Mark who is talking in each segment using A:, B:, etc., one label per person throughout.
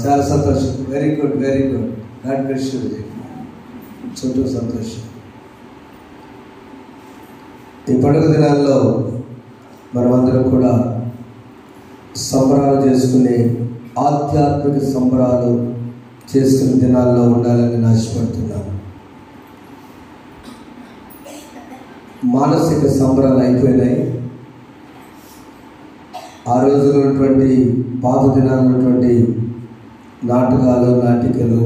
A: చాలా సంతోషం. Very good, very good. God bless you. చుట్టూ సంతోషం. ఈ పండుగ దినాల్లో మనమందరం కూడా సంబరాలు చేసుకునే, ఆధ్యాత్మిక సంబరాలు చేసుకునే దినాల్లో ఉండాలని ఆశపడుతున్నాను. మానసిక సంబరాలు అయిపోయినాయి. ఆ రోజులో ఉన్నటువంటి పాత దినాలు ఉన్నటువంటి నాటకాలు, నాటికలు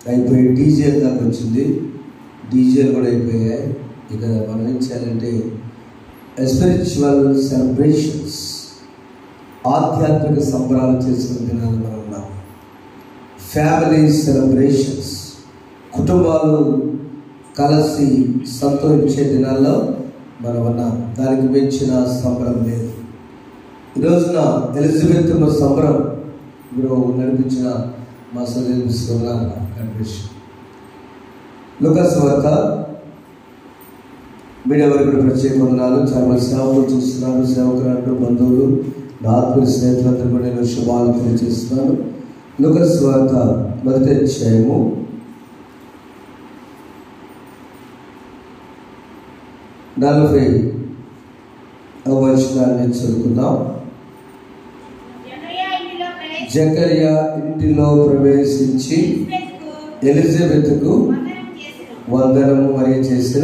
A: అయిపోయి డీజే దాకా వచ్చింది. డీజేలు కూడా అయిపోయాయి. ఇక మనం ఏం చేయాలంటే స్పిరిచువల్ సెలబ్రేషన్స్, ఆధ్యాత్మిక సంబరాలు చేసుకునే దినాలు మనం ఉన్నాం. ఫ్యామిలీ సెలబ్రేషన్స్, కుటుంబాలు కలిసి సంతోషించే దినాల్లో మనం ఉన్నాం. దానికి మించిన సంబరం లేదు. ఈ రోజున ఎలిజబెత్ సంబరం ఇప్పుడు నడిపించిన మా సోదరులు కనిపించి లూకాసు వార్త మీడియా వారికి కూడా ప్రత్యేక వందనాలు. చాలా మంది సేవకులు చూస్తున్నారు. సేవకులు, బంధువులు, నా ఆత్మీయ స్నేహితులందరూ కూడా నేను శుభాలు తెలియజేస్తున్నాను. లూకాసు వార్త 1వ అధ్యాయము 40వ వచనాన్ని చదువుకుందాం. జకర్యా ఇంటిలో ప్రవేశించి ఎలిజబెత్కు వందనము మరియు చేసిన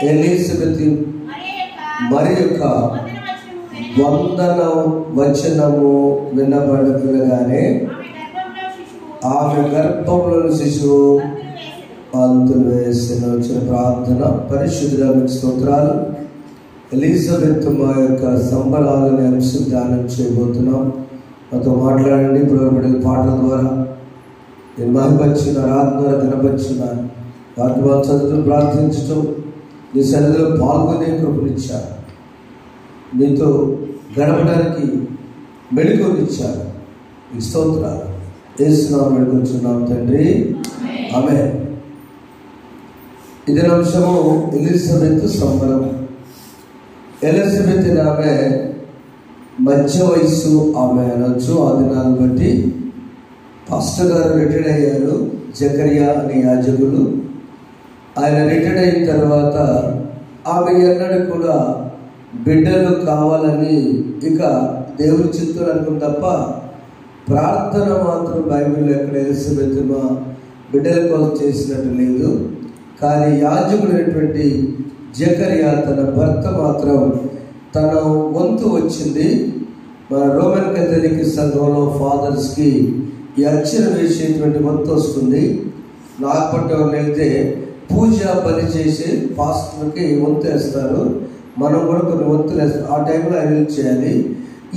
A: ఎలిజబెత్ మరి యొక్క వందన వచనము వినబడగానే ఆమె గర్భంలో శిశువు అంతులు వేసిన వచ్చిన ప్రార్థన. పరిశుద్ధుడా మీకు స్తోత్రాలు. ఎలిజబెత్ మా యొక్క సంబరాలని అంశం ధ్యానం చేయబోతున్నాం. మాతో మాట్లాడండి. ఇప్పుడు పాటల ద్వారా నేను మహిమపరిచిన, ఆరాధన ద్వారా కనపరిచిన వాటి చదువుతూ ప్రార్థించడం, నీ సన్నిధిలో పాల్గొనే కృపనిచ్చారు. మీతో గడపడానికి మెళుకువనిచ్చారు. ఈ స్తోత్రాలు యేసునామములో వేడుకొంచున్నాం తండ్రి, ఆమేన్. ఇదే అంశము ఎలిజబెత్ సంబరం. ఎలిజబెత్ ఆమె మధ్య వయస్సు ఆమె అనొచ్చు. ఆ దినాన్ని బట్టి పాస్టర్ గారు రిటైర్డ్ అయ్యారు. జకర్యా అనే యాజకులు. ఆయన రిటైర్డ్ అయిన తర్వాత ఆమె ఎన్నడూ కూడా బిడ్డలు కావాలని ఇక దేవుని చిత్తులు అనుకుని తప్ప ప్రార్థన మాత్రం బైబిల్లో ఎక్కడ ఎలిజబెత్ మా బిడ్డల కోసం చేసినట్టు లేదు. కానీ యాజకుడైనటువంటి జకర్యా తన భర్త మాత్రం తన వంతు వచ్చింది. మన రోమన్ కేథలిక్ సంఘంలో ఫాదర్స్కి ఈ అర్చన వేసేటువంటి వంతు వస్తుంది. నాగపట్నం వెళ్తే పూజ బలి చేసి పాస్టర్కి వంతు వేస్తారు. మనం కూడా కొన్ని వంతులు వేస్తాం. ఆ టైంలో ఆయన చేయాలి.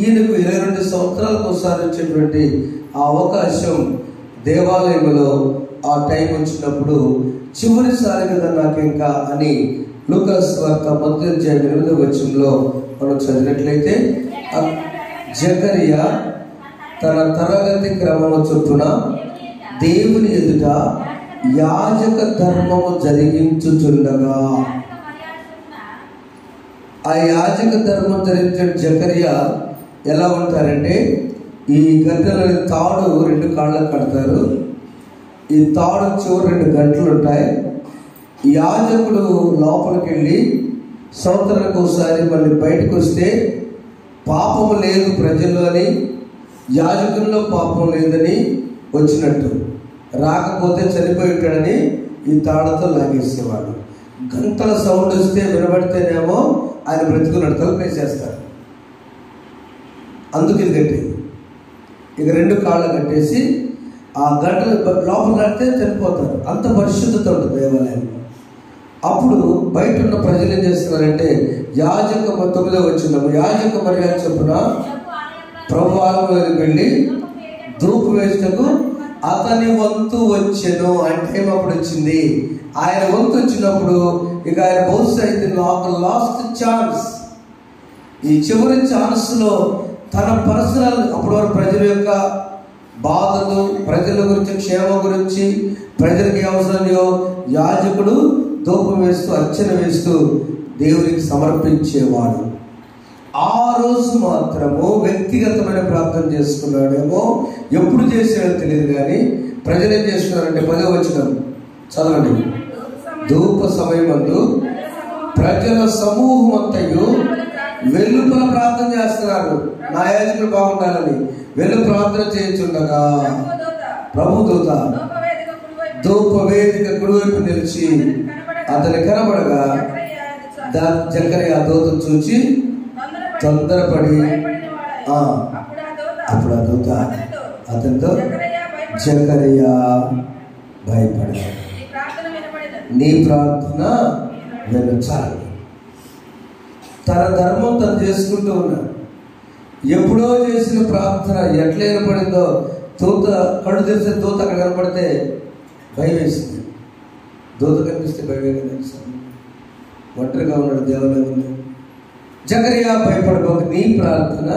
A: ఈయనకు 22 సంవత్సరాలకు ఒకసారి వచ్చేటువంటి ఆ అవకాశం దేవాలయంలో ఆ టైం వచ్చినప్పుడు చివరిసారి కదా నాకు ఇంకా అని లూకాసు వార్త 1వ అధ్యాయం 8వ వచనంలో మనం చదివినట్లయితే జకర్యా తన తరగతి క్రమము చొప్పున దేవుని ఎదుట యాజక ధర్మము జరిగించుచుండగా, ఆ యాజక ధర్మం జరిగించిన జకర్యా ఎలా ఉంటారంటే, ఈ గంటలోని తాడు 2 కాళ్ళకు కడతారు. ఈ తాడు చివరి 2 గంటలు ఉంటాయి. యాజకుడు లోపలికి వెళ్ళి సంవత్సరానికి ఒకసారి మళ్ళీ బయటకు వస్తే పాపము లేదు ప్రజల్లో అని, యాజకుల్లో పాపం లేదని వచ్చినట్టు, రాకపోతే చనిపోయి ఉంటాడని ఈ తాడుతో లాగేసేవాడు. గంటల సౌండ్ వస్తే వినబడితేనేమో ఆయన బ్రతుకున్నాడు, తలుపేసేస్తారు. అందుకు ఇది కట్టి ఇక 2 కాళ్ళు కట్టేసి ఆ గంటలు లోపల కడితే చనిపోతారు. అంత పరిశుద్ధత ఉంటుంది దేవాలయంలో. అప్పుడు బయట ఉన్న ప్రజలు ఏం చేస్తున్నారంటే, యాజక 9వ వచనం, యాజక మర్యాద చొప్పున ప్రభు ఆలయంలోకి వెళ్ళి ధూపం వేసినకు అతని వంతు వచ్చెను. అంటే అప్పుడు వచ్చింది. ఆయన వంతు వచ్చినప్పుడు ఇక ఆయన బహుశా ఇది లాస్ట్ ఛాన్స్, ఈ చివరి ఛాన్స్లో తన పర్సనల్, అప్పటి వరకు ప్రజల యొక్క బాధలు, ప్రజల గురించి, క్షేమం గురించి, ప్రజలకి అవసరమో యాజకుడు ధూపం వేస్తూ అర్చన వేస్తూ దేవునికి సమర్పించేవాడు. ఆ రోజు మాత్రము వ్యక్తిగతమైన ప్రార్థన చేసుకున్నాడేమో, ఎప్పుడు చేసాడో తెలియదు. కానీ ప్రజలు ఏం చేస్తున్నారంటే 10వ వచనం చదవండి. ధూప సమయమందు ప్రజల సమూహం అంతయు వెలుపల ప్రార్థన చేస్తున్నారు. నా యాజకులు బాగుండాలని వెళ్ళు ప్రార్థన చేయించుండగా ప్రభు దూత ధూప వేదిక కుడివైపు నిలిచి అతని కనబడగా జకరియా ఆ దూతను చూచి తొందరపడి అప్పుడు ఆ దూత అతనితో జకరియా భయపడాడు, నీ ప్రార్థన వినచాలి. తన ధర్మం తను చేసుకుంటూ ఉన్నాడు. ఎప్పుడో చేసిన ప్రార్థన ఎట్లా ఏర్పడిందో, దూత కళ్ళు తెరిస్తే దూత అక్కడ కనపడితే భయం వేసింది. దూత కనిపిస్తే భయమే కదా, ఒంటరిగా ఉన్నాడు, దేవాలయం. జకరియా భయపడబోక నీ ప్రార్థన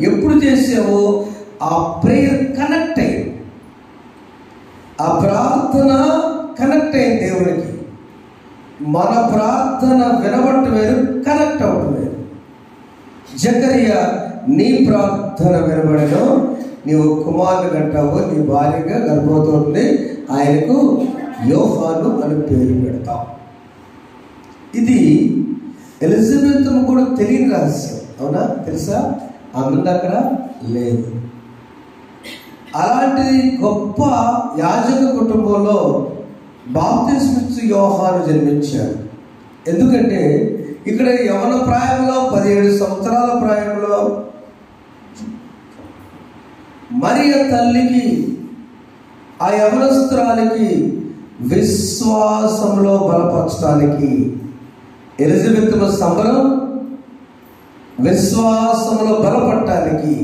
A: ఎప్పుడు చేసావో ఆ ప్రేయర్ కనెక్ట్ అయింది, ఆ ప్రార్థన కనెక్ట్ అయింది దేవునికి. మన ప్రార్థన వినబట్టం వేరు, కనెక్ట్ అవ్వటం వేరు. జకరియా నీ ప్రార్థన వినబడను, నీవు కుమారుని కంటావు, నీ భార్యగా గర్భవతి ఉంది, ఆయనకు యోహాను అని పేరు పెడతావు. ఇది ఎలిజబెత్ కూడా తెలియని రహస్యం. అవునా? తెలుసా? ఆమె అక్కడ లేదు. అలాంటి గొప్ప యాజక కుటుంబంలో బాప్తిస్మిచ్చు యోహాను జన్మించాడు. ఎందుకంటే ఇక్కడ యవన ప్రాయంలో 17 సంవత్సరాల ప్రాయంలో మరియ తల్లికి, ఆ యవనస్తురాలికి విశ్వాసంలో బలపరచడానికి ఎలిజబెత్ సంబరం, విశ్వాసంలో బలపడటానికి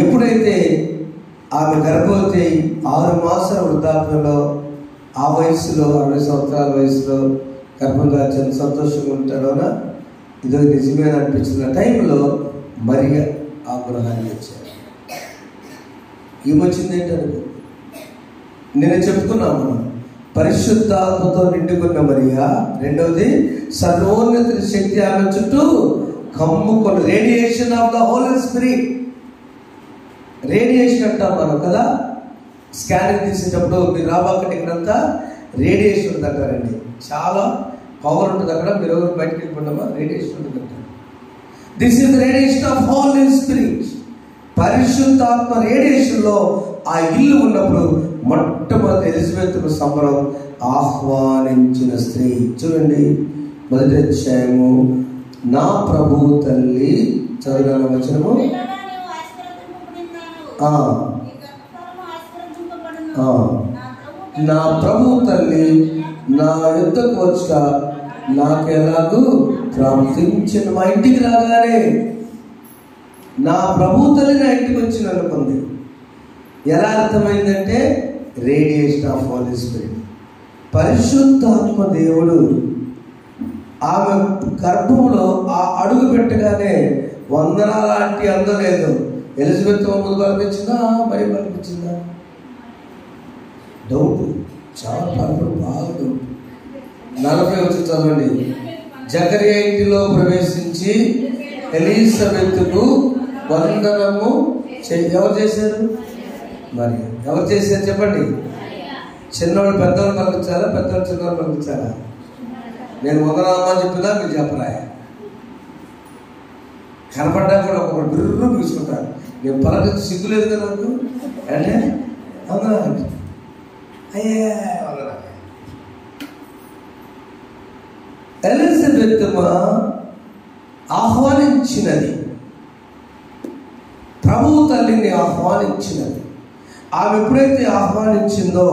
A: ఎప్పుడైతే ఆమె గర్భవతి 6 మాసాల వృద్ధాప్యంలో, ఆ వయసులో 60 సంవత్సరాల వయసులో గర్భం దాల్చిన సంతోషంగా ఉంటాడోనా, ఇదో నిజమే అనిపించిన టైంలో మరియ ఆ గృహాన్ని వచ్చారు. ఏమొచ్చింది ఏంటనుకో, నేను చెప్పుకున్నాము, పరిశుద్ధాత్మతో నిండుకున్న మరియా. రెండవది, సర్వోన్నత శక్తి ఆమె చుట్టూ కమ్ముకొని, radiation of the holy spirit. Radiation అంటాం మనం కదా, స్కానింగ్ తీసేటప్పుడు మీరు రాబాకండి, ఇక్కడంతా రేడియేషన్ ఉంటుంది అంటారండి. చాలా పవర్ ఉంటుంది అక్కడ, మీరు ఎవరు బయటకు వెళ్ళిపోతామా, రేడియేషన్ ఉంటుంది అంటారు. This is radiation of holy spirit. పరిశుద్ధాత్మ రేడియేషన్లో ఆ ఇల్లు ఉన్నప్పుడు మొట్టమొదటి ఎలిజబెత్ సంబరం ఆహ్వానించిన స్త్రీ. చూడండి, 1వ అధ్యాయము, నా ప్రభు తల్లి, చదువున వచనము, నా ప్రభు తల్లి నా యుద్ధకు వచ్చ నాకెలాగూ ప్రార్థించిన. మా ఇంటికి రాగానే నా ప్రభు తల్లి నా ఇంటికి వచ్చి అనుకుంది. ఎలా అర్థమైందంటే రేడియేషన్ ఆఫ్ హోలీ స్పిరిట్. పరిశుద్ధాత్మ దేవుడు ఆమె గర్భంలో ఆ అడుగు పెట్టగానే వందనాల లాంటి అందలేదు. ఎలిజబెత్ ముందు కనిపించిందా, మరి కనిపించిందా? డౌట్, చాలా పలుకుడు, బాగా డౌట్. 40 వచ్చి చదవండి. జకరియా ఇంటిలో ప్రవేశించి ఎలిజబెత్కు వందనము ఎవరు చేశారు? మరి ఎవరు చేశారు చెప్పండి? చిన్నవాళ్ళు పెద్దవాళ్ళు పలికించాలా, పెద్దవాళ్ళు చిన్నవాళ్ళు పలికించాలా? నేను వందనామని చెప్పినా మీరు చెప్పరా? కనపడ్డా కూడా ఒక బిర్రు తీసుకుంటారు. నేను పలకరించి సిగ్గులేదు కదా నాకు అంటే అవునా అయ్యే. ఎలిజబెత్ ఆహ్వానించినది, ప్రభు తల్లిని ఆహ్వానించినది. ఆమె ఎప్పుడైతే ఆహ్వానించిందో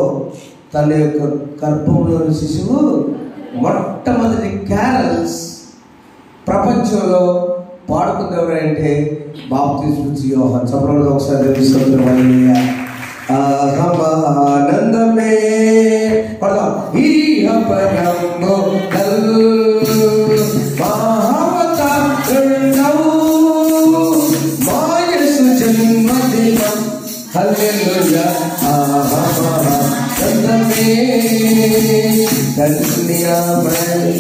A: తన యొక్క గర్భంలోని శిశువు మొట్టమొదటి క్యారల్స్ ప్రపంచంలో పాడుకుంది ఎవరంటే బాప్తిస్మిచ్చు యోహాను. చెప్పడంలో ఒకసారి ఆనందమే పడదాం. ఈ మాయసు జన్మదినం హల్లెలూయా ఆనందమే కన్యామై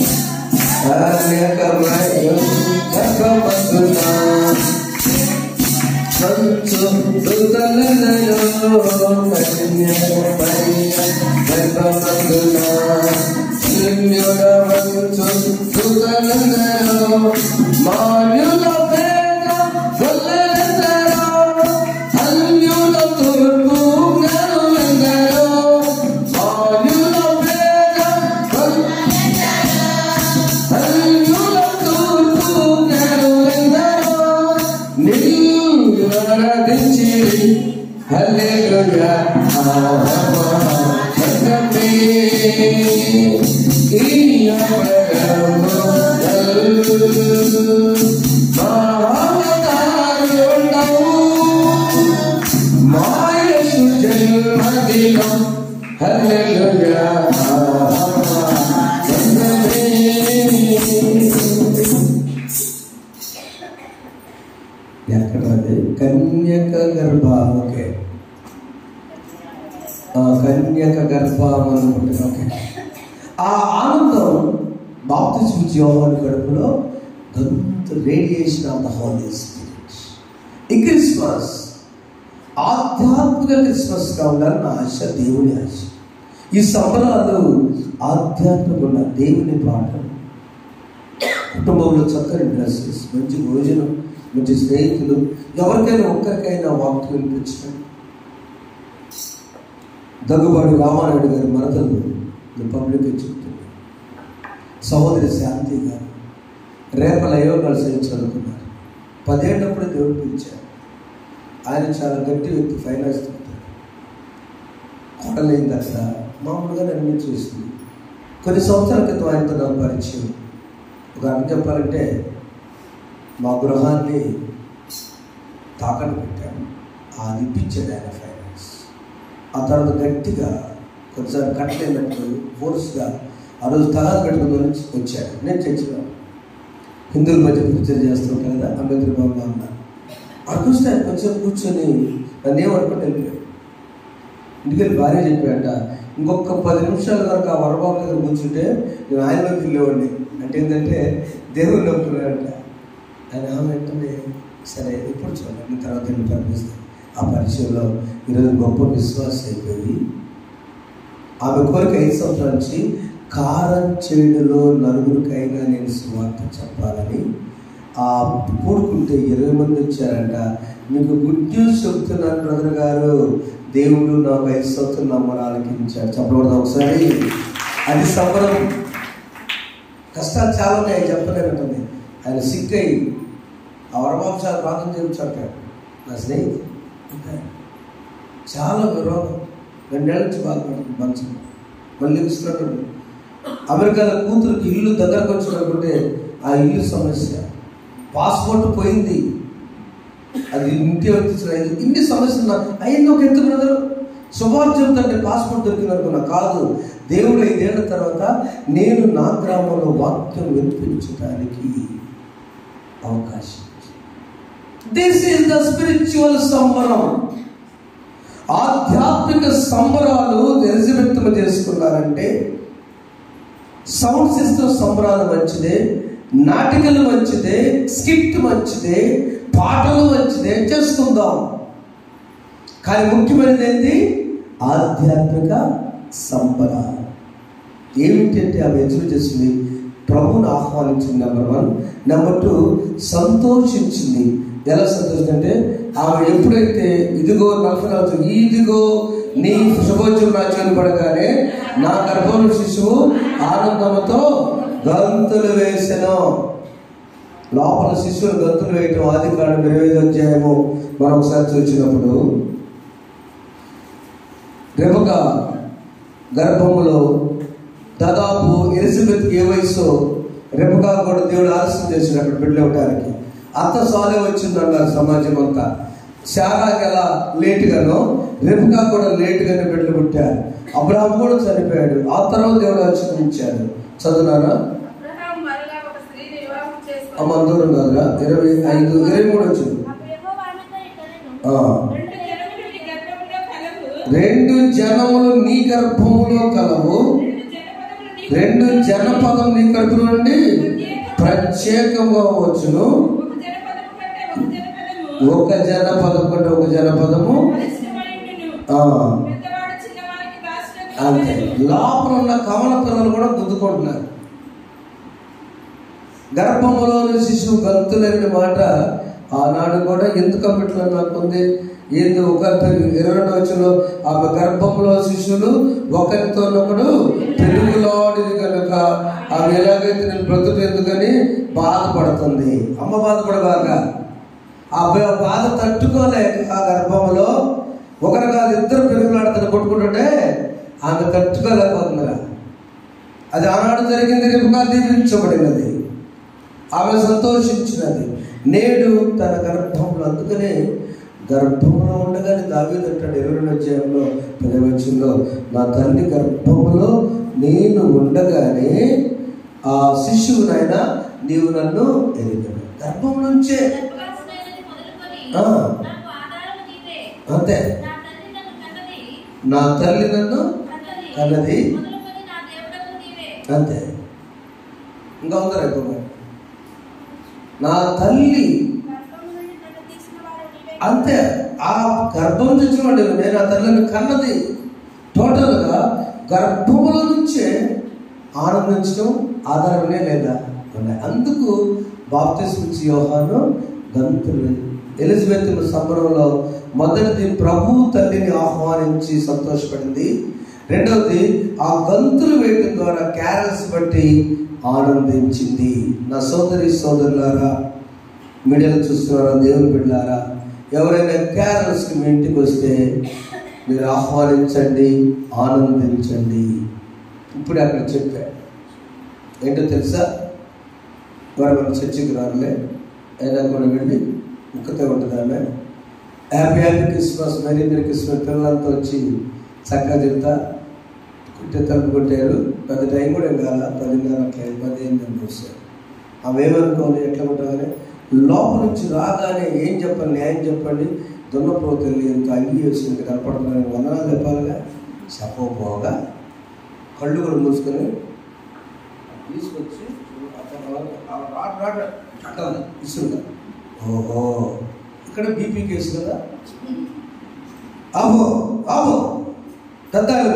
A: ఎక్కడది కన్యక గర్భ ఓకే కన్యక గర్భం అనుకుంటుంది. ఓకే, ఆ ఆనందం బాప్తిస్మ యోహాను కడుపులో radiation of the holy spirit. ఈ క్రిస్మస్ ఆధ్యాత్మిక క్రిస్మస్ కావాలని ఆశ, దేవుని ఆశ. ఈ సంబరాలు ఆధ్యాత్మికంగా దేవుని పాటలు, కుటుంబంలో చక్కని డ్రెస్సెస్, మంచి భోజనం, మంచి స్నేహితులు, ఎవరికైనా ఒక్కరికైనా వాక్యం వినిపించడం. దగ్గుబాటి రామానాయుడు గారి మరదలు పబ్లిక్గా చెప్తున్నారు. సహోదరి శాంతి గారు రేపల యోగాలు చదువుకున్నారు. 10 ఏళ్ళప్పుడే దేవుడు పిలిచారు. ఆయన చాలా గట్టి వ్యక్తి, ఫైనాన్స్ చెప్తారు. కొడలేని అక్కడ మామూలుగా నన్ను చూసింది. కొన్ని సంవత్సరాల క్రితం ఆయనతో నాకు పరిచయం. ఒక అర్థం చెప్పాలంటే మా గృహాన్ని తాకట్టు పెట్టాను, అది ఇప్పించాడు ఆయన ఫైనాన్స్. ఆ తర్వాత గట్టిగా కొంచెం కట్టలేనట్టు ఫోర్స్గా ఆ రోజు తలాలు పెట్టుకుని వచ్చాడు. నేను చర్చిలో హిందువుల మధ్య పూజలు చేస్తుంటాను కదా, అంబేద్కర్ బాబు అన్న అడుగుస్తే ఆయన కొంచెం కూర్చొని నన్ను ఏమనుకుంటే వెళ్ళిపోయాడు. ఇంటికి వెళ్ళి భార్య చెప్పాట, ఇంకొక 10 నిమిషాల వరకు ఆ వరబాబు దగ్గర కూర్చుంటే నేను ఆయనలోకి వెళ్ళేవాడిని. అంటే ఏంటంటే దేవుడు నమ్ముతున్నాడంట. ఆయన వెంటనే సరే ఎప్పుడు చూడండి తర్వాత నేను పరిపిస్తాను. ఆ పరిచయంలో ఈరోజు గొప్ప విశ్వాసం అయిపోయి ఆమె కోరిక 5 సంవత్సరాల నుంచి కారం చేడులో నలుగురికైనా నేను సువార్త చెప్పాలని ఆ కూడుకుంటే 20 మంది వచ్చారంట. మీకు గుడ్ న్యూస్ చెప్తున్నాను బ్రదర్ గారు, దేవుడు నాకు 5 సంవత్సరాలు నమ్మరాలకి ఇచ్చాడు. చెప్పకూడదు ఒకసారి. అది సంబరం. కష్టాలు చాలా ఉన్నాయి, చెప్పలేనంటుంది. ఆయన సిక్ అయ్యి ఆ వరబాబు చాలా ప్రార్థన చేయించాడు. నా స్నేహితుడు చాలా రోగం, 2 ఏళ్ళ నుంచి బాధపడుతుంది. మంచం మళ్ళీ ఇస్తున్నాడు. అమెరికాలో కూతురికి ఇల్లు దగ్గరకు వచ్చినప్పుడే ఆ ఇల్లు సమస్య, పాస్పోర్ట్ పోయింది, అది ఇంటి వచ్చి ఇన్ని సమస్యలు అయింది. ఒక ఎత్తు బ్రదర్ శుభార్త చెబుతుంటే పాస్పోర్ట్ దొరికిందనుకున్నా, కాదు దేవుడు 5 ఏళ్ల తర్వాత నేను నా గ్రామంలో వాక్యం వినిపించడానికి అవకాశం. దిస్ ఈజ్ ద స్పిరిచువల్ సంబరం. ఆధ్యాత్మిక సంబరాలు ఎలిజబెత్ చేసుకున్నారంటే సౌండ్ సిస్టమ్ సంబరాలు మంచిదే, నాటికలు మంచిదే, స్కిట్ మంచిదే, పాటలు మంచిదే, చేసుకుందాం. కానీ ముఖ్యమైనది ఏంటి? ఆధ్యాత్మిక సంబరాలు. ఏమిటంటే అవి ఎదురు చేస్తుంది, ప్రభువును ఆహ్వానించింది. నెంబర్ 1. నెంబర్ 2, సంతోషించింది. ఎలా సంతోషించిందంటే ఆమె ఎప్పుడైతే ఇదిగో 44 ఇదిగో నీ శుభోద్యం రాజ్యాన్ని పడగానే నా గర్భంలో శిశువు ఆనందంతో గంతులు వేసెను. లోపల శిశువులు గంతులు వేయటం ఆదికాండం 25వ అధ్యాయము మనం ఒకసారి చూసినప్పుడు రెబెకా గర్భములో దాదాపు ఎలిజబెత్ ఏ వయసు, రెబెకా కూడా దేవుడు ఆలస్యం చేశాడు అక్కడ బిడ్డలు ఇవ్వడానికి. అత్త సాలే వచ్చిందన్నారు సమాజం అంతా. శారాకి ఎలా లేటుగానో రెబెకా కూడా లేటుగానే బిడ్డలు పుట్టారు. అబ్రహాము కూడా చనిపోయాడు. ఆ తర్వాత దేవుడు ఆశీర్వదించాడు. చదువునారా అమ్మ దూరం కాదురా 25, 23 వచ్చింది. 2 జనములు నీ గర్భములో కలవు, 2 జనపదం నీ కడుపు నుండి ప్రత్యేకంగా వచ్చును. ఒక జనపదం కంటే ఒక జనపదము అంతే. లోపల ఉన్న కమల పిల్లలు కూడా గుద్దుకుంటున్నారు. గర్భంలోని శిశువు గంతులేని మాట ఆనాడు కూడా ఎందుకు అప్పట్లో నాకుంది. ఏంది ఒక 22 వచనంలో ఆమె గర్భంలో శిశువులు ఒకరితోనొకడు పెరుగులాడిది కనుక ఆమె ఎలాగైతే నేను బ్రతుకు ఎందుకని బాధపడుతుంది. అమ్మ బాధపడబాగా ఆ బాధ తట్టుకోలేక ఆ గర్భంలో ఒకరు కాదు 2 పెరుగులాడుతున్న కొట్టుకుంటుంటే ఆమె తట్టుకోలేకపోతుందిరా. అది ఆనాడు జరిగింది, రేపుగా దీవించబడినది, ఆమె సంతోషించినది. నేడు తన గర్భంలో, అందుకనే గర్భంలో ఉండగానే దావీదు అంటాడు 22వ అధ్యాయంలో 10వ వచనంలో, నా తల్లి గర్భంలో నేను ఉండగానే ఆ శిశువునైనా నీవు నన్ను ఎరిగాను. గర్భం నుంచే అంతే. నా తల్లి నన్ను కన్నది అంతే. ఇంకా ఉందా ఎక్కువ నా తల్లి అంతే. ఆ గర్భం తెచ్చినవాడు నేను ఆ తల్లిని కన్నది. టోటల్గా గర్భంలో నుంచే ఆనందించడం ఆధారమే లేదా ఉన్నాయి. అందుకు బాప్తిస్మం ఇచ్చే యోహాను గంతులు. ఎలిజబెత్ సంబరంలో మొదటిది ప్రభు తల్లిని ఆహ్వానించి సంతోషపడింది. రెండవది ఆ గంతులు వేయడం ద్వారా క్యారల్స్ బట్టి ఆనందించింది. నా సోదరి సోదరులారా, మీడియాలో చూస్తున్నారా, దేవుని బిడ్డలారా, ఎవరైనా క్యారల్స్కి మీ ఇంటికి వస్తే మీరు ఆహ్వానించండి, ఆనందించండి. ఇప్పుడే అక్కడ చెప్పాడు ఏంటో తెలుసా, వారు మన చర్చికి రాలే అయినా కూడా వెళ్ళి ముక్కతే ఉంటుంది ఆమె. Happy happy Christmas, merry merry Christmas పిల్లలతో వచ్చి చక్కగా చెప్తా కుట్టే తలుపు కొట్టారు. పెద్ద టైం కూడా ఏం కాల, 10:30 అట్లా 10 వస్తారు. ఆమె ఏమనుకోని ఎట్లా ఉంటుందని లోపల నుంచి రాగానే ఏం చెప్పండి, న్యాయం చెప్పండి, దున్నపోతల్లి ఎంత అంగీ వచ్చింది కనపడుతున్నాను, వందనాలు చెప్పాలిగా చెప్పకపోగా కళ్ళు కూడా మూసుకొని తీసుకొచ్చి అంటుంది ఇసురుగా. ఓహో ఇక్కడ బీపీ కేసు కదా, ఆహో ఆహో పెద్దాలు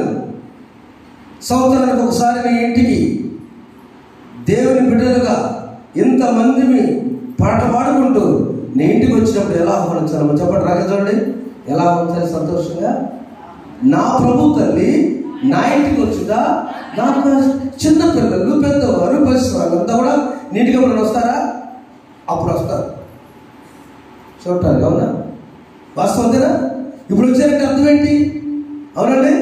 A: సంవత్సరానికి ఒకసారి మీ ఇంటికి దేవుని బిడ్డలుగా ఇంతమందిని పాట పాడుకుంటూ నీ ఇంటికి వచ్చినప్పుడు ఎలా ఆహ్వానించాలి చెప్పండి. రాక చూడండి ఎలా ఆహ్వానించాలి సంతోషంగా. నా ప్రభు తల్లి నా ఇంటికి వచ్చిందా, నాకు చిన్న పిల్లలు పెద్దవారు పరిస్థితులు అంతా కూడా నీటిగా ఇప్పుడు వస్తారా, అప్పుడు వస్తారు చూడటానికి. అవునా వాస్తవంతేనా? ఇప్పుడు వచ్చారంటే అర్థం ఏంటి? అవునండి,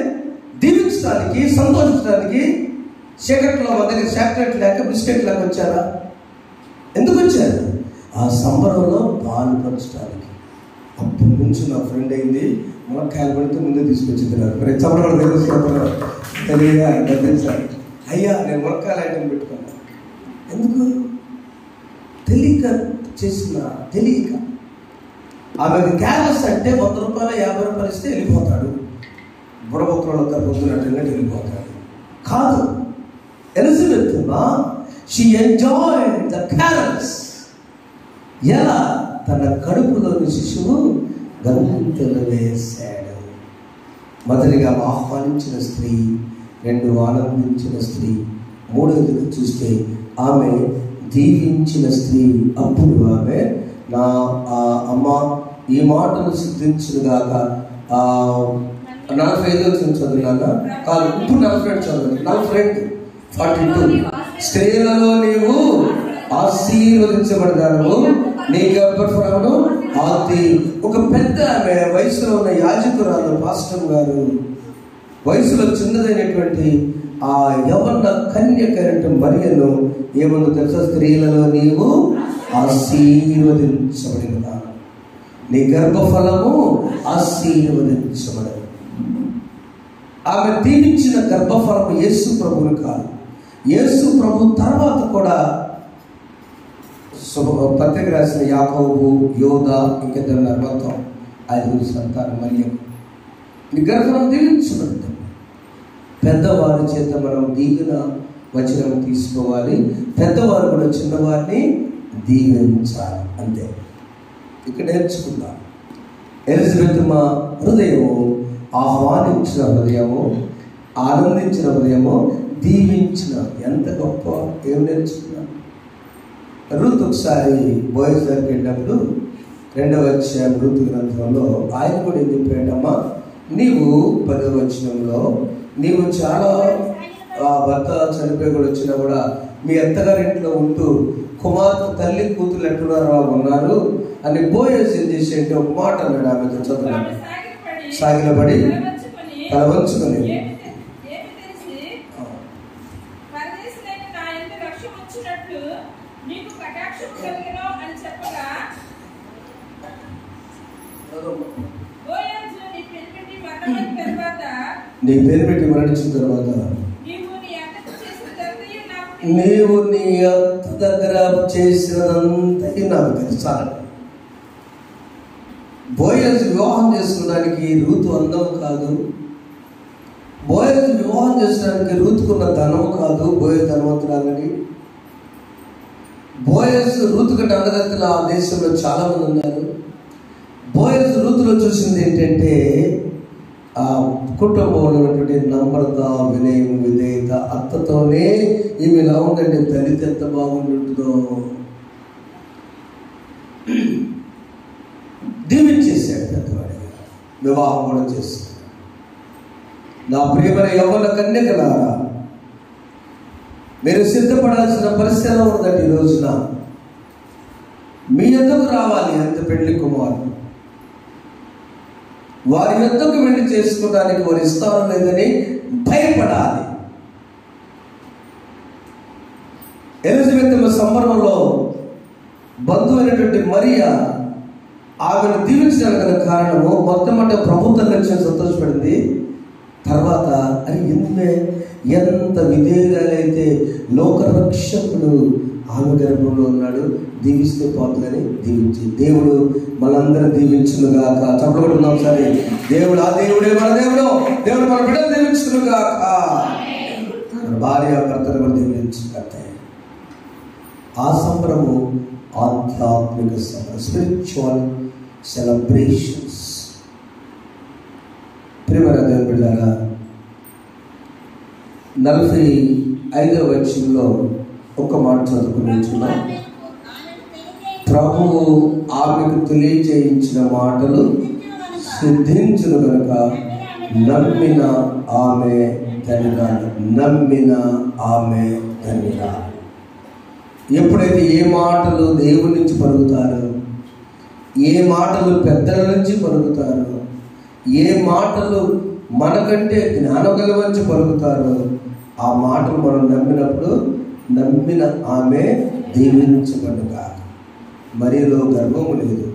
A: దీవించడానికి సంతోషించడానికి. చీకట్లో మన దగ్గర చాక్లెట్ లేక బిస్కెట్ లేక వచ్చారా? ఎందుకు వచ్చారు? ఆ సంబరంలో పాల్పరచడానికి. అప్పటి నుంచి నా ఫ్రెండ్ అయింది, మునక్కాయలు పడితే ముందే తీసుకొచ్చింది. మరి సంబరంలో తెలియగా గద్దించాలి. అయ్యా నేను మునక్కాయలు ఐటమ్ పెట్టుకున్నా. ఎందుకు? తెలియక చేసిన, తెలియక. ఆమెకు క్యారెస్ అంటే 100 రూపాయలు 50 రూపాయలు ఇస్తే వెళ్ళిపోతాడు, బుడబొక్కలంతా పొద్దునట్టుగా వెళ్ళిపోతాడు. కాదు, Elizabeth she enjoyed the carols. ఎలా? తన కడుపులోని శిశువు గంతులు వేశాడు. మొదటిగా ఆహ్వానించిన స్త్రీ, 2 ఆనందించిన స్త్రీ, 3వదిగా చూస్తే ఆమె దీవించిన స్త్రీ. అప్పుడు ఆమె నా అమ్మ ఈ మాటను సిద్ధించుగాక 45 చదువులాగా కాదు, ఇప్పుడు 42 చదువు. 42 స్త్రీలలో నీవు ఆశీర్వదించబడదాను, నీ గర్భఫలమును ఆది. ఒక పెద్ద ఆమె వయసులో ఉన్న యాజకురాలు పాస్టర్ గారు, వయసులో చిన్నదైనటువంటి ఆ యవ్వన కన్యకైన మరియను ఏమన్నా తెలుసా? స్త్రీలలో నీవు ఆశీర్వదించబడినదాను, నీ గర్భఫలము ఆశీర్వదించబడదు. ఆమె దీవించిన గర్భఫలము యేసు ప్రభువుని కాదు. యేసు ప్రభు తర్వాత కూడా పత్రిక రాసిన యాకోబు, యోధ, ఇంకిద్దరు మొత్తం 5 సంతానం మరియం. నీ గర్భఫలం దీవించబడుతుంది. పెద్దవారి చేత మనం దీవెన వచనం తీసుకోవాలి, పెద్దవారు కూడా చిన్నవారిని దీవించాలి. అంతే. ఇక్కడ నేర్చుకుందాం. ఎలిజబెత్ మా హృదయము ఆహ్వానించిన హృదయము, ఆనందించిన హృదయము, దీవించిన. ఎంత గొప్ప! ఏం నేర్చుకున్నాం? రూత్ ఒకసారి బోయజ్ దగ్గరికి వెళ్ళినప్పుడు 2వ అధ్యాయం రూతు గ్రంథంలో ఆయన కూడా ఏం చెప్పాడమ్మా, నీవు 10వ వచనంలో నీవు చాలా భర్త చనిపోయి కూడా వచ్చినా కూడా మీ అత్తగారింట్లో ఉంటూ కుమార్తె తల్లి కూతురు ఎట్టున్నారో ఉన్నారు అని బోయజ్ ఏం చేసేంటే ఒక మాట అన్నాడు ఆమెతో. చదువు. సాగిలపడి తల వంచుకొని నీ పేరు పెట్టి మరణించిన తర్వాత నీవు నీ అత్త దగ్గర చేసినదంతా నాకు తెలుసా. బోయజ్ వివాహం చేసుకోవడానికి రూతు అందం కాదు, బోయజ్ వివాహం చేసుకోవడానికి రూతుకున్న ధనం కాదు, బోయజ్ ధనవంతురాలని. బోయజ్ రూతు కంటే అందగత్తెలు ఆ దేశంలో చాలా మంది ఉన్నారు. బోయజ్ రూతులో చూసింది ఏంటంటే ఆ కుటుంబంలో ఉన్నటువంటి నమ్రత, వినయం, విధేయత. అత్తతోనే ఈమె ఇలా ఉందంటే తల్లితో ఎంత బాగుంటుందో. దీవించేశాడు పెద్దవాడిగా, వివాహం కూడా చేశాడు. నా ప్రియమైన యవ్వన కన్యకలారా, మీరు సిద్ధపడాల్సిన పరిస్థితి ఉందండి. ఈ రోజున మీ యొద్దకు రావాలి ఎంత పెళ్లి కుమారుడు. వారి యొద్దకు వెళ్ళి చేసుకోవడానికి వారు ఇస్తారో లేదని భయపడాలి. ఎలిజబెత్ సంబరంలో బంధువైనటువంటి మరియా ఆమెను దీవించడానికి గల కారణము మొట్టమొదటి ప్రభుత్వం నుంచి సంతోషపడింది. తర్వాత అని ఎంత విధేయురాలైతే లోకరక్షకుడు ఆమె గర్భంలో ఉన్నాడు, దీవిస్తే పోతుందని దీవించి దేవుడు మనందరూ దీవించునుగాక. చెప్పబడుతున్నాం సరే. దేవుడు ఆ దేవుడే మన దేవుడు, దేవుడు మన బిడ్డలు దీవించునుగాక. భార్య భర్తను కూడా దీవించుగాక. ఆ సంబరము ఆధ్యాత్మిక సంబరం, స్పిరిచువల్ సెలబ్రేషన్స్. ప్రియమైన దేవుని బిడ్డలారా, 45వ వచనంలో ఒక మాట చదువుకుని, ప్రభువు ఆమెకు తెలియజేయించిన మాటలు సిద్ధించును కనుక నమ్మిన ఆమె ధన్యురాలు. నమ్మిన ఆమె ధన్యురాలు. ఎప్పుడైతే ఏ మాటలు దేవుడి నుంచి పలుకుతారో, ఏ మాటలు పెద్దల నుంచి పలుకుతారో, ఏ మాటలు మనకంటే జ్ఞానం కలిగించి పలుకుతారో, ఆ మాటలు మనం నమ్మినప్పుడు నమ్మిన ఆమె దీవించబడుగా. మరీలో గర్వము లేదు.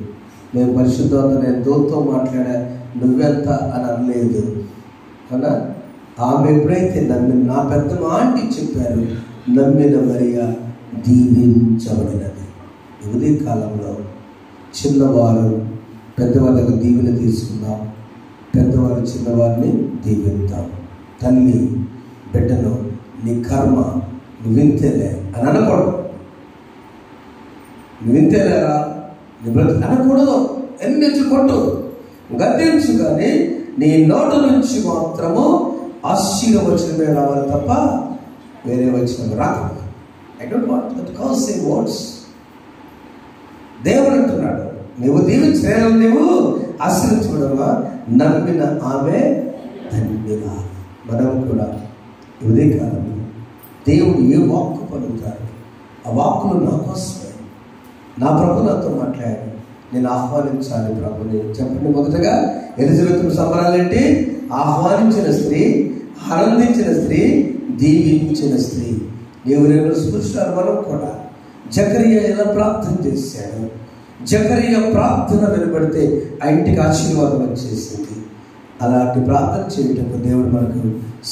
A: నేను పరిశుద్ధత, నేను దోతో మాట్లాడా, నువ్వెంత అని అనలేదు అన్నా. ఆమె ఎప్పుడైతే నమ్మిన, నా పెద్ద ఆంటీ చెప్పారు, నమ్మిన మరియా దీవించబడినది. ఉదయ కాలంలో చిన్నవారు పెద్దవాళ్ళకు దీవెన తీసుకుందాం, పెద్దవారు చిన్నవారిని దీవిద్దాం. తల్లి బిడ్డను నీ కర్మ నువ్వు వింతేలే అని అనకూడదు. నువ్వు వింతేలేరా నీ బ్రతుకు అనకూడదు. ఎన్ని కొట్టు, గద్దించు, కానీ నీ నోటు నుంచి మాత్రము ఆశీర్వచనమే రావాలి తప్ప వేరే వచనం రాకూడదు. I don't want that causing words. దేవుడు అంటున్నాడు, నువ్వు దీవించిన నువ్వు ఆశీర్వించబడమా, నమ్మిన ఆమె ధన్యుల. మనం కూడా ఉదయ కాలంలో దేవుడు ఏ వాక్కు పలుకుతారు, ఆ వాక్కులు నా కోసమే. నా ప్రభు నాతో మాట్లాడాడు, నేను ఆహ్వానించాలి ప్రభుని. చెప్పండి. మొదటగా ఎలిజబెత్ సంబరాలేంటి? ఆహ్వానించిన స్త్రీ, ఆనందించిన స్త్రీ, దీవించిన స్త్రీ. దేవుని స్పృష్టారు. మనం కూడా జకరియా ఎలా ప్రార్థన చేశాడు, జకరియా ప్రార్థన వినబడితే ఆ ఇంటికి ఆశీర్వాదం వచ్చేసింది. అలాంటి ప్రార్థన చేయటం దేవుడు మనకు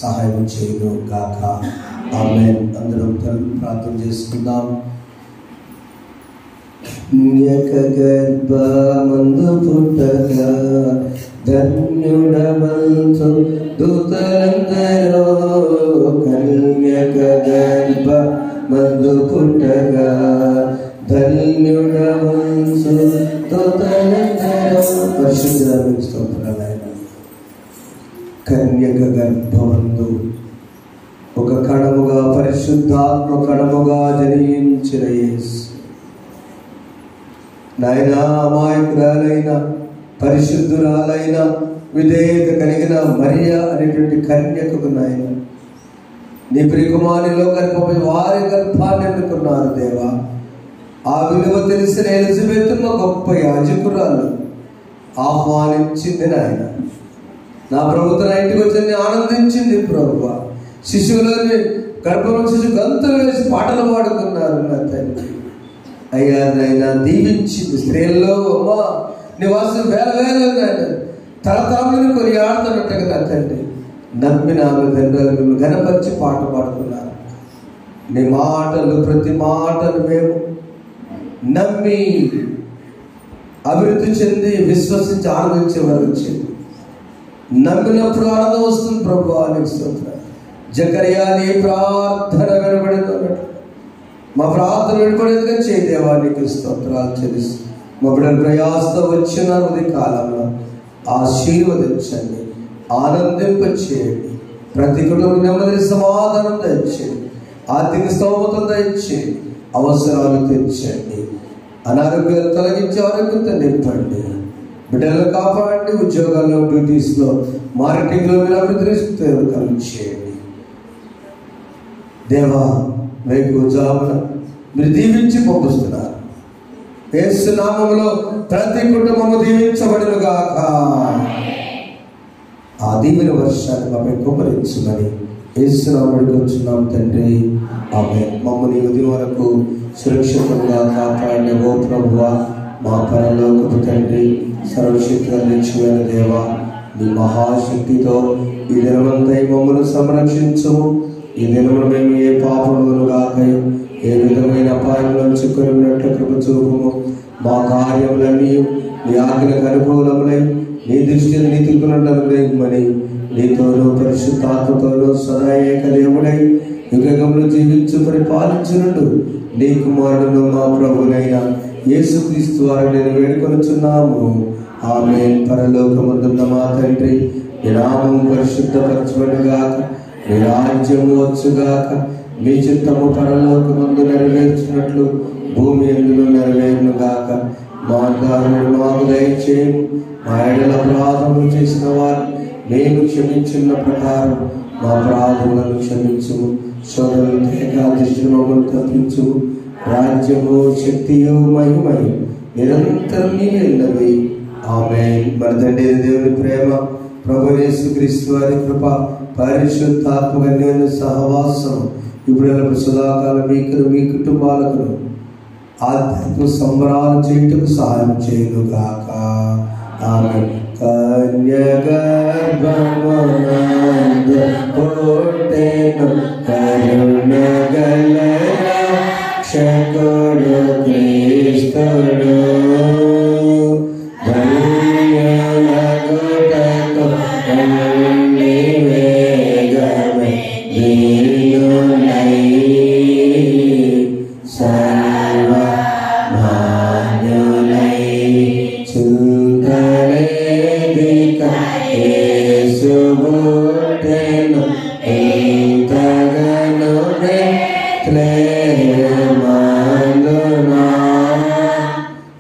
A: సహాయం చేయను గాక. ఆమేన్. అందరం ప్రార్థన చేసుకుందాం. గర్భమందు పుట్టగా ధన్యుడవంతు దూతలందరూ కన్యక గర్భ మందు పుట్టగా ధన్యుడవంసు పరిశుద్ధాత్మకు స్తోత్రాలు. ఆయన కన్యక గర్భమందు ఒక కణముగా పరిశుద్ధాత్మ కణముగా జనించిన యేసు నాయన అమాయకురాలైన పరిశుద్ధురాలైన విధేయత కలిగిన మరియా అనేటువంటి కన్యకకు నాయన నీ ప్రియకుమారిలో గర్భపై వారి గర్భాన్ని ఎన్నుకున్నారు దేవా. ఆ విలువ తెలిసిన ఎలిజబెత్ గొప్ప యాజకురాలు ఆహ్వానించింది నాయన. నా ప్రభుత్వ ఇంటికి వచ్చి ఆనందించింది ప్రభువ. శిశువులని గర్భంలో శిశువు గంతులు వేసి పాటలు పాడుకున్నారు నా తండ్రి. అయ్యా నాయన దీవించింది. స్త్రీల్లో అమ్మా నివాసం వేల నాయన తరతరములను కొని ఆడుతున్నట్టుగా నా తండ్రి నమ్మిన ఆమె తండ్రులు గణపరిచి పాట పాడుతున్నారు. నీ మాటలు ప్రతి మాటను మేము నమ్మి అభివృద్ధి చెంది విశ్వసించి ఆనందించే వారు వచ్చింది. నమ్మినప్పుడు ఆనందం వస్తుంది ప్రభు. నీకు స్తోత్రాలు. జకరియా నీ ప్రార్థన వినబడుతున్నట్టు మా ప్రార్థన వినబడేదిగా చేయదేవా నీకు స్తోత్రాలు చెల్లిస్తూ మా బిడ్డలు ప్రయాసతో వచ్చిన ఉదయ కాలంలో ఆశీర్వదించండి, ఆనందింప చేయండి. ప్రతి కుటుంబం నెమ్మది సమాధానం దయచేయండి, ఆర్థిక స్తోమతం దయచేయండి, అవసరాలు తెచ్చండి, అనారోగ్యాలు తొలగించి ఆరోగ్యంతో నింపండి. బిడ్డలు కాపాడండి. ఉద్యోగాల్లో డ్యూటీస్లో మార్కెటింగ్లో మీరు అభివృద్ధి చేయండి దేవా. మీకు జాబున మీరు దీవించి పంపిస్తున్నారు. యేసు నామములో ప్రతి కుటుంబము దీవించబడును గాక. ఆ దీవెన వర్షాన్ని మాపై కుమ్మరించుమని యేసు నామములో వచ్చున్నాం తండ్రి. ఆమె మమ్మల్ని ఉదయం వరకు సురక్షితంగా కాపాడిన ఓ ప్రభువా, మా పరలోకపు తండ్రి, సర్వశక్తిగా నిత్యమైన దేవా, నీ మహాశక్తితో ఈ దినమంతా మమ్మల్ని సంరక్షించము. ఈ దినమును మేము ఏ పాపములను గాక ఏ విధమైన అపాయంలో చిక్కుని ఉన్నట్లు కృప చూపము. మా కార్యములన్నీ నీ ఆజ్ఞకు అనుకూలములై నీ దృష్టిని నీతికున్నమని నీతోనూ పరిశుద్ధాత్మతోనూ సదా ఏక దేవుడై యుగములు జీవించు పరిపాలించునుండు నీ కుమారుడు మా ప్రభునైన యేసుక్రీస్తు వారు నేను వేడుకొనుచున్నాము. ఆమేన్. పరలోకమందున్న మా తండ్రి, నీ నామము పరిశుద్ధపరచబడుగాక, నీ రాజ్యము వచ్చుగాక, మీ చిత్తము పరలోకమందు నెరవేర్చినట్లు భూమి యందును నెరవేరును గాక. మా దారులను మాకు దయచేయము. మా ఎడల అపరాధములు చేసిన వారు మేము క్షమించున్న ప్రకారం మా అపరాధములను క్షమించుము. శోధనలు ఏకాదశి మమ్మల్ని తప్పించుము. రాజ్యము శక్తియు మహిమయు నిరంతరం నీవే. ఆమేన్. మన తండ్రి దేవుని ప్రేమ, ప్రభు యేసుక్రీస్తు వారి కృప, పరిశుద్ధాత్మ అన్యోన్య సహవాసం ఇప్పుడు సదాకాలం మీకు మీ కుటుంబాలకు ఆధ్యాత్మిక సంబరాలు చేయుటకు సహాయం చేయను గాక. ఆమేన్. కన్యగర్భమునందు పుట్టెను కరుణగల రక్షకుడు క్రీస్తుడు. ధన్యులగుటకు రండి వేగమే వీరులై సర్వమాన్యులై చింతలేదిక యేసు పుట్టెను ఇంతగను బెత్లెహేమందునా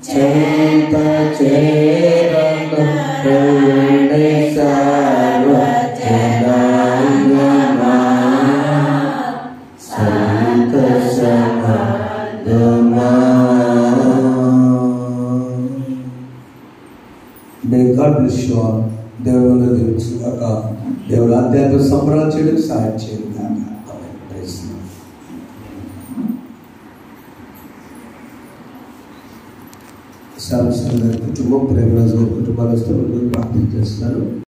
A: చింత చేరను రండి సర్వజనాంగమా సంతోషమా. May God bless you all. దేవుడు తెలుసుగాక. దేవుడు ఆధ్యాత్మిక సంబరాలు చేయడానికి సహాయం చేయండి కాక. కుటుంబం ప్రేమరాజు గారి కుటుంబాలతో ప్రార్థన చేస్తారు.